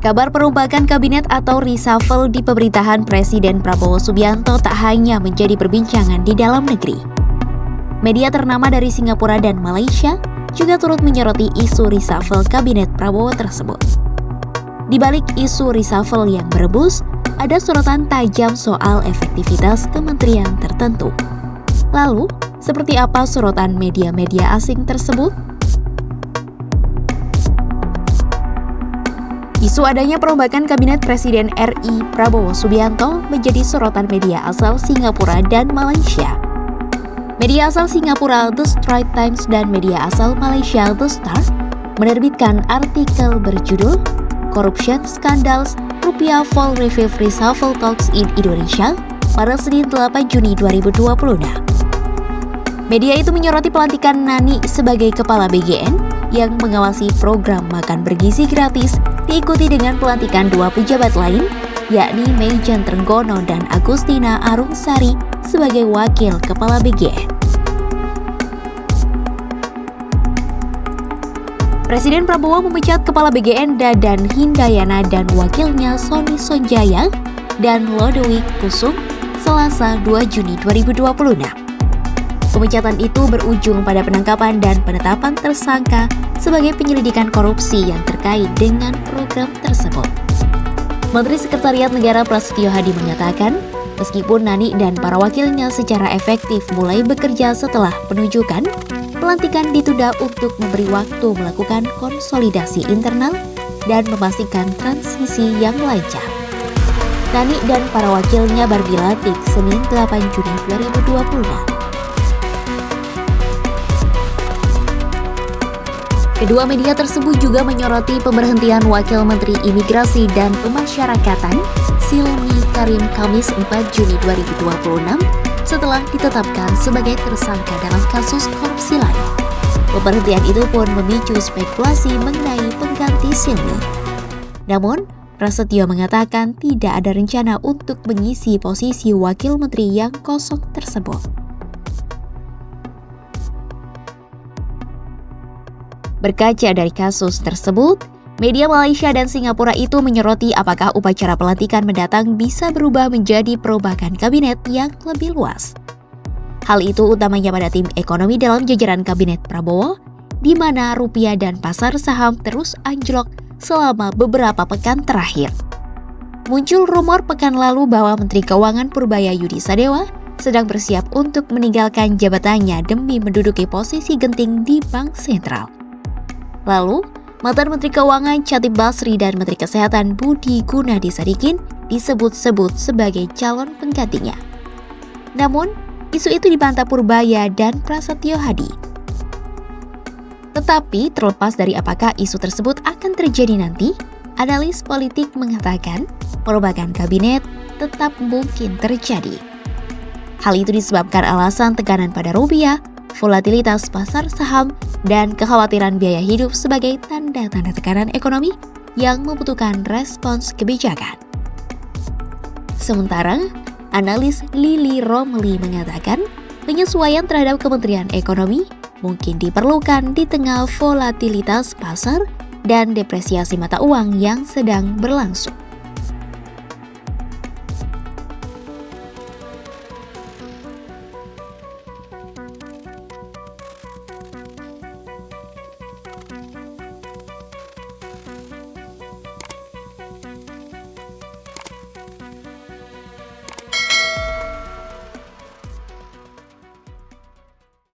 Kabar perombakan kabinet atau reshuffle di pemerintahan Presiden Prabowo Subianto tak hanya menjadi perbincangan di dalam negeri. Media ternama dari Singapura dan Malaysia juga turut menyoroti isu reshuffle kabinet Prabowo tersebut. Di balik isu reshuffle yang berebus, ada sorotan tajam soal efektivitas kementerian tertentu. Lalu, seperti apa sorotan media-media asing tersebut? Isu adanya perombakan kabinet Presiden RI Prabowo Subianto menjadi sorotan media asal Singapura dan Malaysia. Media asal Singapura The Straits Times dan media asal Malaysia The Star menerbitkan artikel berjudul Corruption Scandals Rupiah Fall Revive Reshuffle Talks in Indonesia pada Senin 8 Juni 2026. Media itu menyoroti pelantikan Nani sebagai Kepala BGN yang mengawasi program makan bergizi gratis diikuti dengan pelantikan dua pejabat lain, yakni Meijan Trenggono dan Agustina Arungsari sebagai Wakil Kepala BGN. Presiden Prabowo memecat Kepala BGN Dadan Hindayana dan wakilnya Sony Sonjaya dan Lodewijk Kusum Selasa 2 Juni 2026. Pemecatan itu berujung pada penangkapan dan penetapan tersangka sebagai penyelidikan korupsi yang terkait dengan program tersebut. Menteri Sekretariat Negara Prasetyo Hadi mengatakan, meskipun Nani dan para wakilnya secara efektif mulai bekerja setelah penunjukan, pelantikan ditunda untuk memberi waktu melakukan konsolidasi internal dan memastikan transisi yang lancar. Nani dan para wakilnya baru dilantik Senin 8 Juni 2026. Kedua media tersebut juga menyoroti pemberhentian Wakil Menteri Imigrasi dan Pemasyarakatan Silmi Karim Kamis 4 Juni 2026 setelah ditetapkan sebagai tersangka dalam kasus korupsi lain. Pemberhentian itu pun memicu spekulasi mengenai pengganti Silmi. Namun, Prasetyo mengatakan tidak ada rencana untuk mengisi posisi Wakil Menteri yang kosong tersebut. Berkaca dari kasus tersebut, media Malaysia dan Singapura itu menyoroti apakah upacara pelantikan mendatang bisa berubah menjadi perombakan kabinet yang lebih luas. Hal itu utamanya pada tim ekonomi dalam jajaran kabinet Prabowo, di mana rupiah dan pasar saham terus anjlok selama beberapa pekan terakhir. Muncul rumor pekan lalu bahwa Menteri Keuangan Purbaya Yudi Sadewa sedang bersiap untuk meninggalkan jabatannya demi menduduki posisi genting di Bank Sentral. Lalu, mantan Menteri Keuangan Chatib Basri dan Menteri Kesehatan Budi Gunadi Sadikin disebut-sebut sebagai calon penggantinya. Namun, isu itu dibantah Purbaya dan Prasetyo Hadi. Tetapi, terlepas dari apakah isu tersebut akan terjadi nanti, analis politik mengatakan perombakan kabinet tetap mungkin terjadi. Hal itu disebabkan alasan tekanan pada rupiah, volatilitas pasar saham, dan kekhawatiran biaya hidup sebagai tanda-tanda tekanan ekonomi yang membutuhkan respons kebijakan. Sementara, analis Lili Romli mengatakan penyesuaian terhadap Kementerian Ekonomi mungkin diperlukan di tengah volatilitas pasar dan depresiasi mata uang yang sedang berlangsung.